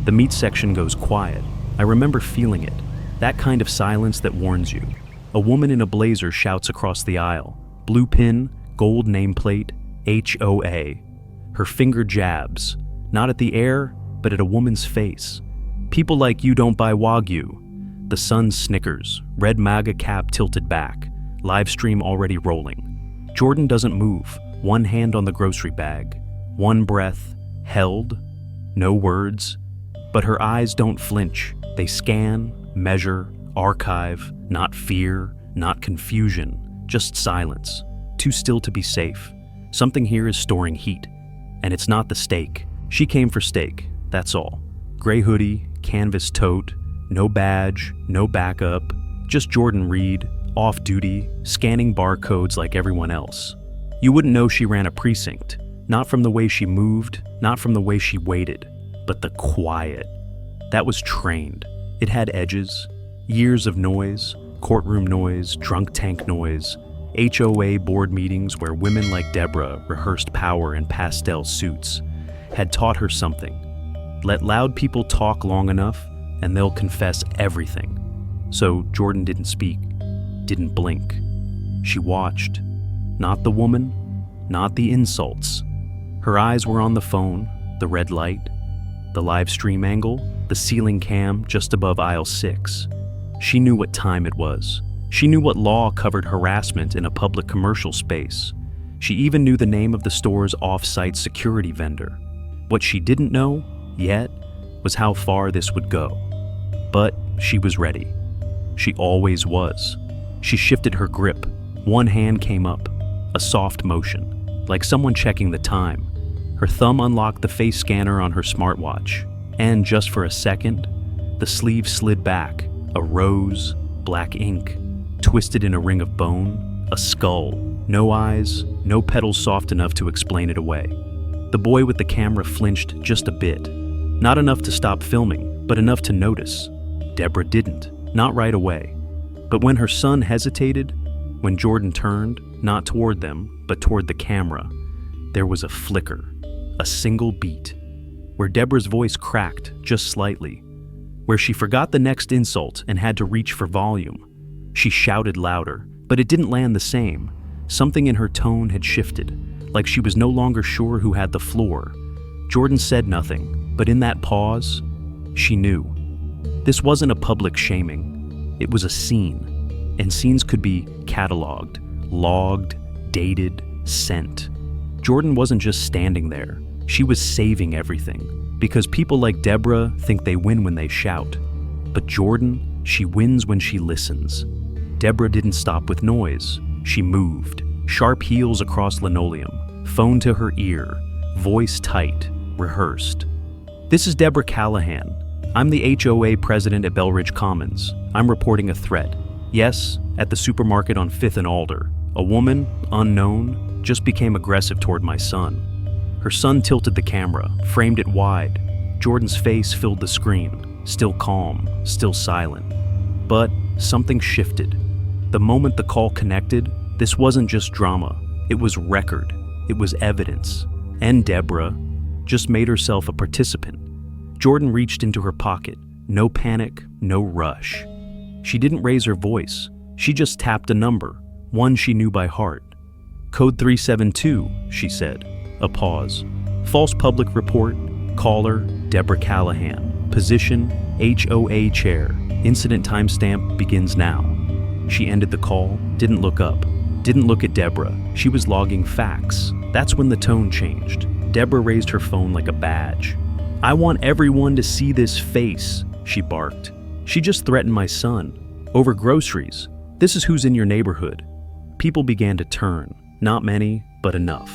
The meat section goes quiet. I remember feeling it, that kind of silence that warns you. A woman in a blazer shouts across the aisle. Blue pin, gold nameplate, HOA. Her finger jabs, not at the air, but at a woman's face. People like you don't buy Wagyu. The sun snickers, red MAGA cap tilted back, live stream already rolling. Jordan doesn't move, one hand on the grocery bag, one breath, held, no words, but her eyes don't flinch. They scan, measure, archive, not fear, not confusion, just silence, too still to be safe. Something here is storing heat, and it's not the steak. She came for steak, that's all. Gray hoodie, canvas tote, no badge, no backup, just Jordan Reed, off duty, scanning barcodes like everyone else. You wouldn't know she ran a precinct, not from the way she moved, not from the way she waited, but the quiet. That was trained. It had edges, years of noise, courtroom noise, drunk tank noise, HOA board meetings where women like Deborah rehearsed power in pastel suits, had taught her something. Let loud people talk long enough, and they'll confess everything. So Jordan didn't speak, didn't blink. She watched. Not the woman, not the insults. Her eyes were on the phone, the red light, the live stream angle, the ceiling cam just above aisle 6. She knew what time it was. She knew what law covered harassment in a public commercial space. She even knew the name of the store's off-site security vendor. What she didn't know, yet, was how far this would go. But she was ready. She always was. She shifted her grip. One hand came up, a soft motion, like someone checking the time. Her thumb unlocked the face scanner on her smartwatch, and just for a second, the sleeve slid back, a rose, black ink, twisted in a ring of bone, a skull, no eyes, no petals soft enough to explain it away. The boy with the camera flinched just a bit, not enough to stop filming, but enough to notice. Deborah didn't, not right away. But when her son hesitated, when Jordan turned, not toward them, but toward the camera, there was a flicker, a single beat, where Deborah's voice cracked just slightly, where she forgot the next insult and had to reach for volume. She shouted louder, but it didn't land the same. Something in her tone had shifted, like she was no longer sure who had the floor. Jordan said nothing, but in that pause, she knew. This wasn't a public shaming. It was a scene, and scenes could be cataloged, logged, dated, sent. Jordan wasn't just standing there. She was saving everything, because people like Deborah think they win when they shout. But Jordan, she wins when she listens. Deborah didn't stop with noise. She moved, sharp heels across linoleum, phone to her ear, voice tight, rehearsed. "This is Deborah Callahan. I'm the HOA president at Belridge Commons. I'm reporting a threat. Yes, at the supermarket on 5th and Alder. A woman, unknown, just became aggressive toward my son." Her son tilted the camera, framed it wide. Jordan's face filled the screen, still calm, still silent. But something shifted. The moment the call connected, this wasn't just drama. It was record. It was evidence. And Deborah just made herself a participant. Jordan reached into her pocket. No panic, no rush. She didn't raise her voice. She just tapped a number, one she knew by heart. "Code 372, she said. A pause. "False public report. Caller, Deborah Callahan. Position, HOA chair. Incident timestamp begins now." She ended the call, didn't look up, didn't look at Deborah. She was logging facts. That's when the tone changed. Deborah raised her phone like a badge. "I want everyone to see this face," she barked. "She just threatened my son. Over groceries. This is who's in your neighborhood." People began to turn. Not many, but enough.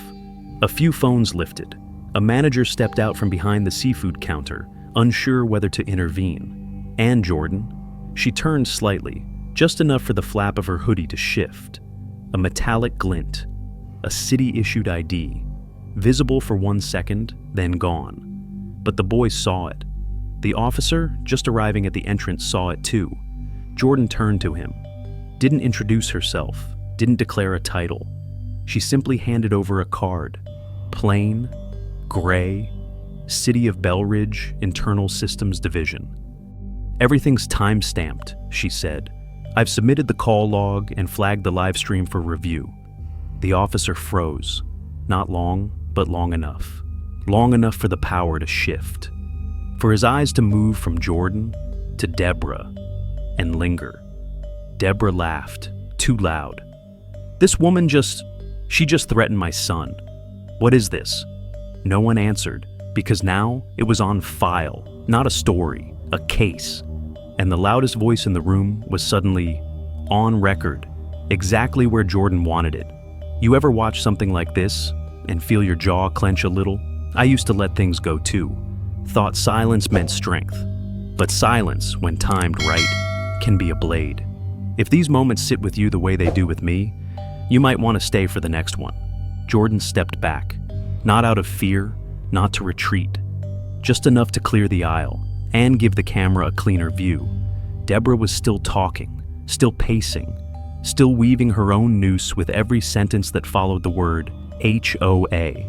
A few phones lifted. A manager stepped out from behind the seafood counter, unsure whether to intervene. And Jordan. She turned slightly, just enough for the flap of her hoodie to shift. A metallic glint. A city-issued ID. Visible for 1 second, then gone. But the boy saw it. The officer, just arriving at the entrance, saw it too. Jordan turned to him. Didn't introduce herself, didn't declare a title. She simply handed over a card. Plain, gray, City of Belridge, Internal Systems Division. "Everything's time-stamped," she said. "I've submitted the call log and flagged the live stream for review." The officer froze. Not long, but long enough. Long enough for the power to shift. For his eyes to move from Jordan to Deborah and linger. Deborah laughed, too loud. "This woman she just threatened my son. What is this?" No one answered, because now it was on file, not a story, a case. And the loudest voice in the room was suddenly on record, exactly where Jordan wanted it. You ever watch something like this and feel your jaw clench a little? I used to let things go too. Thought silence meant strength. But silence, when timed right, can be a blade. If these moments sit with you the way they do with me, you might want to stay for the next one. Jordan stepped back, not out of fear, not to retreat, just enough to clear the aisle and give the camera a cleaner view. Deborah was still talking, still pacing, still weaving her own noose with every sentence that followed the word HOA.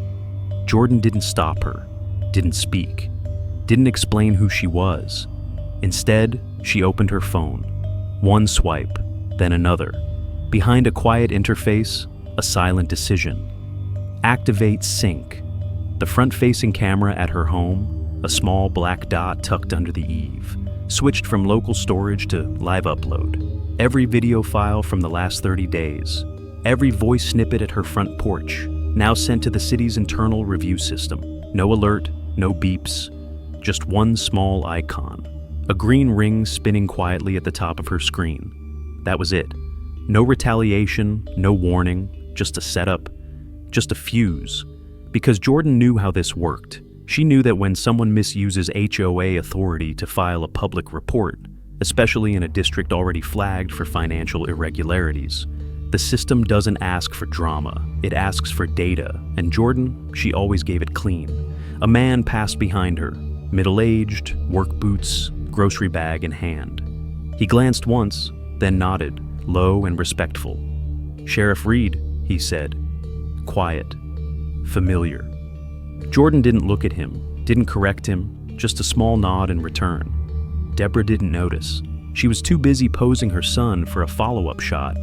Jordan didn't stop her, didn't speak, didn't explain who she was. Instead, she opened her phone. One swipe, then another. Behind a quiet interface, a silent decision. Activate sync. The front-facing camera at her home, a small black dot tucked under the eave, switched from local storage to live upload. Every video file from the last 30 days, every voice snippet at her front porch, now sent to the city's internal review system. No alert, no beeps, just one small icon. A green ring spinning quietly at the top of her screen. That was it. No retaliation, no warning, just a setup, just a fuse. Because Jordan knew how this worked. She knew that when someone misuses HOA authority to file a public report, especially in a district already flagged for financial irregularities, the system doesn't ask for drama, it asks for data, and Jordan, she always gave it clean. A man passed behind her, middle-aged, work boots, grocery bag in hand. He glanced once, then nodded, low and respectful. "Sheriff Reed," he said. Quiet. Familiar. Jordan didn't look at him, didn't correct him, just a small nod in return. Deborah didn't notice. She was too busy posing her son for a follow-up shot,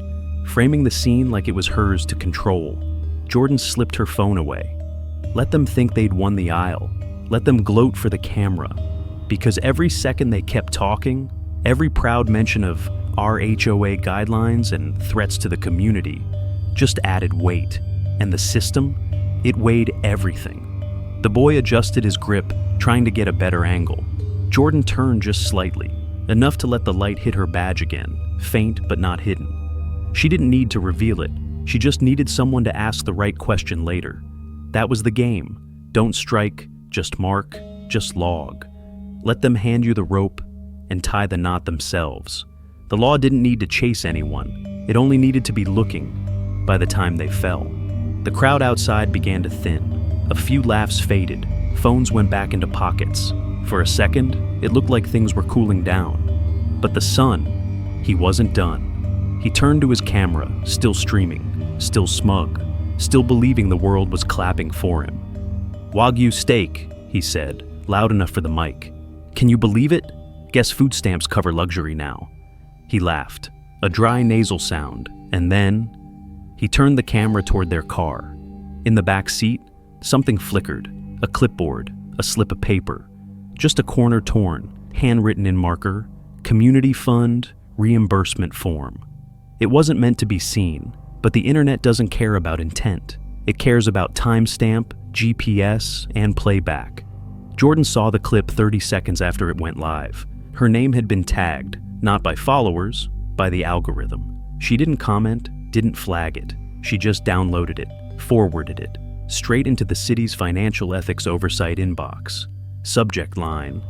framing the scene like it was hers to control. Jordan slipped her phone away. Let them think they'd won the aisle. Let them gloat for the camera. Because every second they kept talking, every proud mention of our HOA guidelines and threats to the community just added weight. And the system, it weighed everything. The boy adjusted his grip, trying to get a better angle. Jordan turned just slightly, enough to let the light hit her badge again, faint but not hidden. She didn't need to reveal it, she just needed someone to ask the right question later. That was the game. Don't strike, just mark, just log. Let them hand you the rope and tie the knot themselves. The law didn't need to chase anyone, it only needed to be looking by the time they fell. The crowd outside began to thin. A few laughs faded, phones went back into pockets. For a second, it looked like things were cooling down. But the son, he wasn't done. He turned to his camera, still streaming, still smug, still believing the world was clapping for him. "Wagyu steak," he said, loud enough for the mic. "Can you believe it? Guess food stamps cover luxury now." He laughed, a dry nasal sound, and then he turned the camera toward their car. In the back seat, something flickered, a clipboard, a slip of paper, just a corner torn, handwritten in marker, community fund, reimbursement form. It wasn't meant to be seen, but the internet doesn't care about intent. It cares about timestamp, GPS, and playback. Jordan saw the clip 30 seconds after it went live. Her name had been tagged, not by followers, by the algorithm. She didn't comment, didn't flag it. She just downloaded it, forwarded it, straight into the city's financial ethics oversight inbox. Subject line,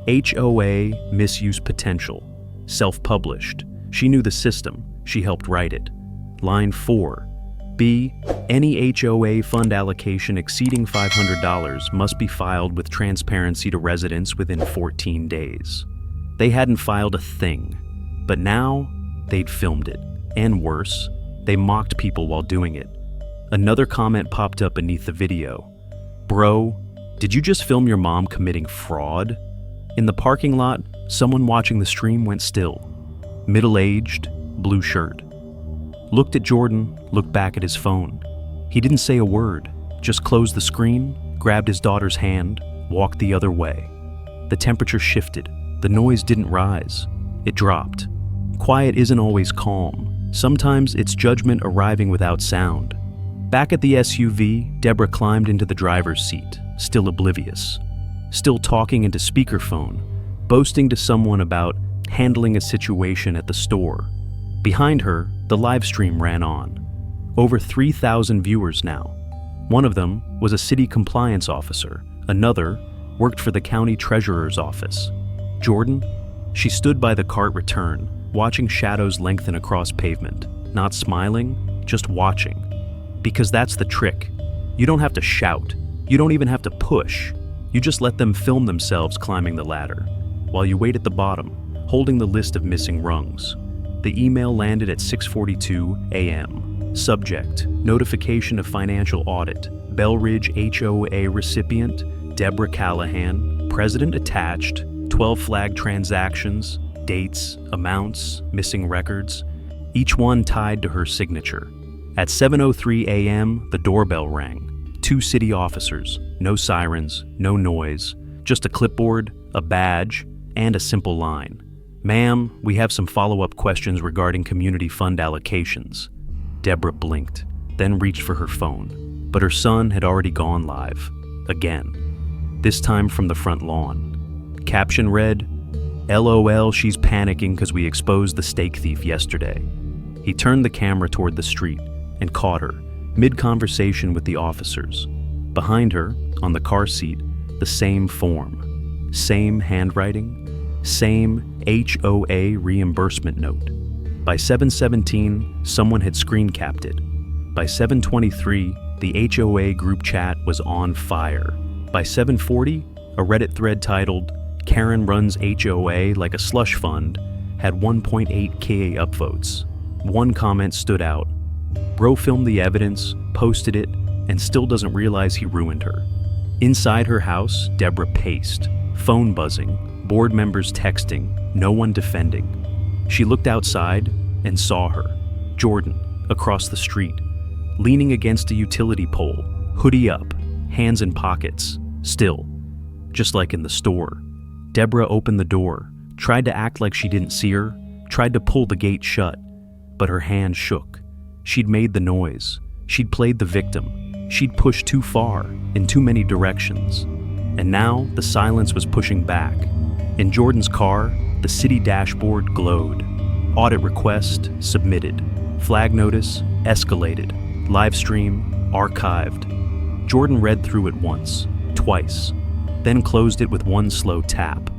HOA misuse potential, self-published. She knew the system, she helped write it. Line 4, B, any HOA fund allocation exceeding $500 must be filed with transparency to residents within 14 days. They hadn't filed a thing, but now they'd filmed it. And worse, they mocked people while doing it. Another comment popped up beneath the video. "Bro, Did you just film your mom committing fraud? In the parking lot, someone watching the stream went still. Middle-aged, blue shirt. Looked at Jordan, looked back at his phone. He didn't say a word, just closed the screen, grabbed his daughter's hand, walked the other way. The temperature shifted. The noise didn't rise. It dropped. Quiet isn't always calm. Sometimes it's judgment arriving without sound. Back at the SUV, Deborah climbed into the driver's seat, still oblivious. Still talking into speakerphone, boasting to someone about handling a situation at the store. Behind her, the live stream ran on. Over 3,000 viewers now. One of them was a city compliance officer. Another worked for the county treasurer's office. Jordan? She stood by the cart return, watching shadows lengthen across pavement. Not smiling, just watching. Because that's the trick. You don't have to shout. You don't even have to push. You just let them film themselves climbing the ladder, while you wait at the bottom, holding the list of missing rungs. The email landed at 6:42 a.m. Subject: Notification of Financial Audit. Belridge HOA recipient, Deborah Callahan. President attached. 12 flagged transactions, dates, amounts, missing records, each one tied to her signature. At 7:03 a.m., the doorbell rang. 2 city officers, no sirens, no noise, just a clipboard, a badge, and a simple line. "Ma'am, we have some follow-up questions regarding community fund allocations." Deborah blinked, then reached for her phone, but her son had already gone live. Again. This time from the front lawn. Caption read, "LOL, she's panicking because we exposed the steak thief yesterday." He turned the camera toward the street and caught her, mid-conversation with the officers. Behind her, on the car seat, the same form, same handwriting, same HOA reimbursement note. By 7:17, someone had screen capped it. By 7:23, the HOA group chat was on fire. By 7:40, a Reddit thread titled, "Karen runs HOA like a slush fund," had 1.8K upvotes. One comment stood out. Bro filmed the evidence, posted it, and still doesn't realize he ruined her. Inside her house, Deborah paced, phone buzzing, board members texting, no one defending. She looked outside and saw her, Jordan, across the street, leaning against a utility pole, hoodie up, hands in pockets, still, just like in the store. Deborah opened the door, tried to act like she didn't see her, tried to pull the gate shut, but her hand shook. She'd made the noise. She'd played the victim. She'd pushed too far, in too many directions. And now, the silence was pushing back. In Jordan's car, the city dashboard glowed. Audit request submitted. Flag notice escalated. Live stream archived. Jordan read through it once, twice, then closed it with one slow tap.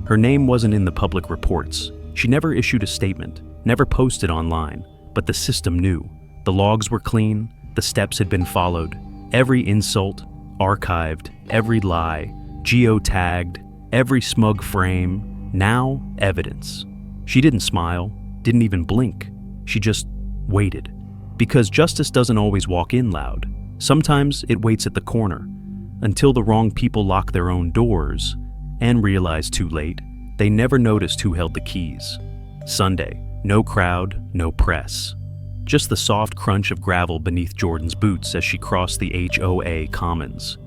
Her name wasn't in the public reports. She never issued a statement, never posted online, but the system knew. The logs were clean, the steps had been followed. Every insult, archived, every lie, geotagged, every smug frame, now evidence. She didn't smile, didn't even blink. She just waited. Because justice doesn't always walk in loud. Sometimes it waits at the corner, until the wrong people lock their own doors and realize too late they never noticed who held the keys. Sunday, no crowd, no press. Just the soft crunch of gravel beneath Jordan's boots as she crossed the HOA Commons.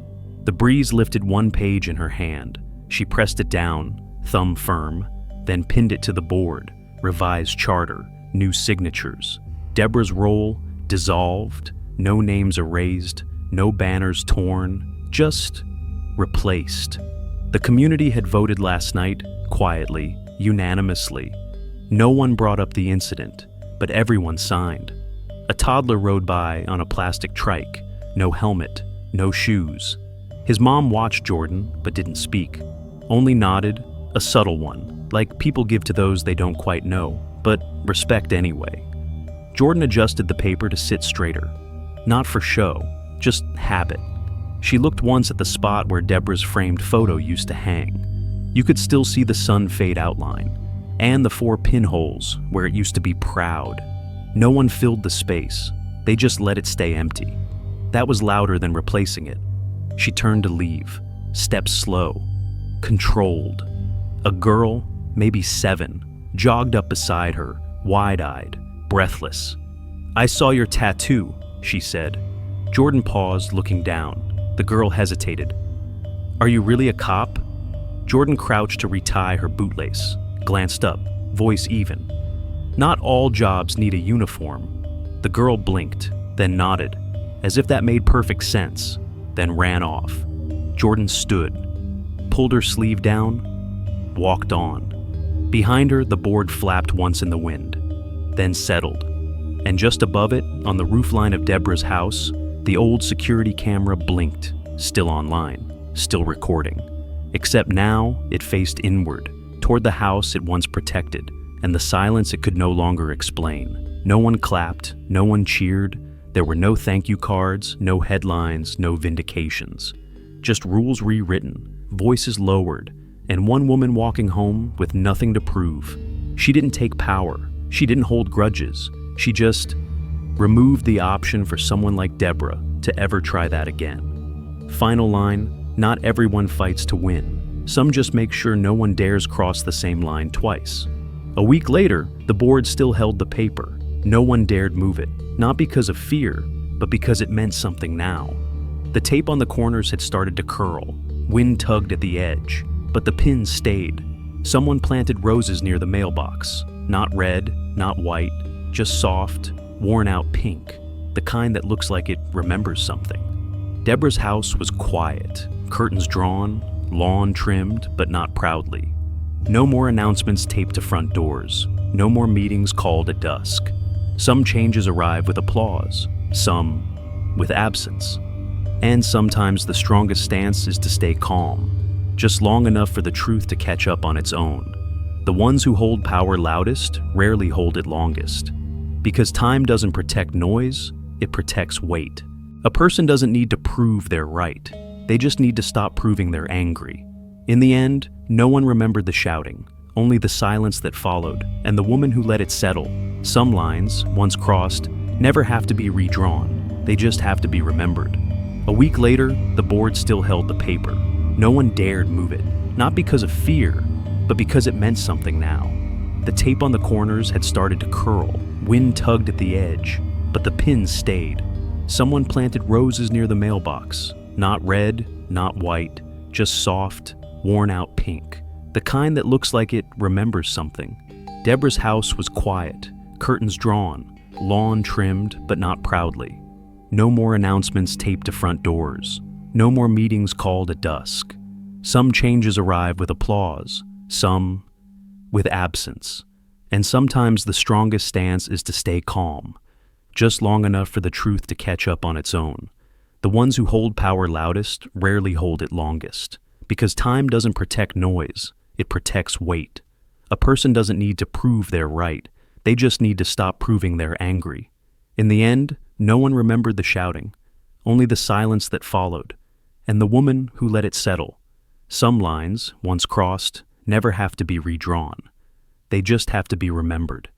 The breeze lifted one page in her hand. She pressed it down, thumb firm, then pinned it to the board. Revised charter, new signatures. Deborah's roll dissolved, no names erased, no banners torn, just replaced. The community had voted last night, quietly, unanimously. No one brought up the incident, but everyone signed. A toddler rode by on a plastic trike, no helmet, no shoes. His mom watched Jordan, but didn't speak, only nodded, a subtle one, like people give to those they don't quite know, but respect anyway. Jordan adjusted the paper to sit straighter. Not for show, just habit. She looked once at the spot where Deborah's framed photo used to hang. You could still see the sun-fade outline, and the 4 pinholes where it used to be proud. No one filled the space. They just let it stay empty. That was louder than replacing it. She turned to leave, steps slow, controlled. A girl, maybe 7, jogged up beside her, wide-eyed, breathless. "I saw your tattoo," she said. Jordan paused, looking down. The girl hesitated. "Are you really a cop?" Jordan crouched to retie her bootlace, glanced up, voice even. "Not all jobs need a uniform." The girl blinked, then nodded, as if that made perfect sense, then ran off. Jordan stood, pulled her sleeve down, walked on. Behind her, the board flapped once in the wind, then settled. And just above it, on the roofline of Deborah's house, the old security camera blinked, still online, still recording. Except now, it faced inward, toward the house it once protected, and the silence it could no longer explain. No one clapped, no one cheered. There were no thank you cards, no headlines, no vindications. Just rules rewritten, voices lowered, and one woman walking home with nothing to prove. She didn't take power. She didn't hold grudges. She just removed the option for someone like Deborah to ever try that again. Final line, not everyone fights to win. Some just make sure no one dares cross the same line twice. A week later, the board still held the paper. No one dared move it, not because of fear, but because it meant something now. The tape on the corners had started to curl. Wind tugged at the edge, but the pins stayed. Someone planted roses near the mailbox. Not red, not white, just soft, worn-out pink, the kind that looks like it remembers something. Deborah's house was quiet, curtains drawn, lawn trimmed, but not proudly. No more announcements taped to front doors. No more meetings called at dusk. Some changes arrive with applause, some with absence. And sometimes the strongest stance is to stay calm, just long enough for the truth to catch up on its own. The ones who hold power loudest rarely hold it longest. Because time doesn't protect noise, it protects weight. A person doesn't need to prove they're right. They just need to stop proving they're angry. In the end, no one remembered the shouting, only the silence that followed, and the woman who let it settle. Some lines, once crossed, never have to be redrawn. They just have to be remembered. A week later, the board still held the paper. No one dared move it, not because of fear, but because it meant something now. The tape on the corners had started to curl. Wind tugged at the edge, but the pins stayed. Someone planted roses near the mailbox. Not red, not white, just soft, worn-out pink. The kind that looks like it remembers something. Deborah's house was quiet, curtains drawn, lawn trimmed, but not proudly. No more announcements taped to front doors. No more meetings called at dusk. Some changes arrive with applause, some with absence. And sometimes the strongest stance is to stay calm, just long enough for the truth to catch up on its own. The ones who hold power loudest rarely hold it longest. Because time doesn't protect noise, it protects weight. A person doesn't need to prove they're right. They just need to stop proving they're angry. In the end, no one remembered the shouting, only the silence that followed, and the woman who let it settle. Some lines, once crossed, never have to be redrawn. They just have to be remembered.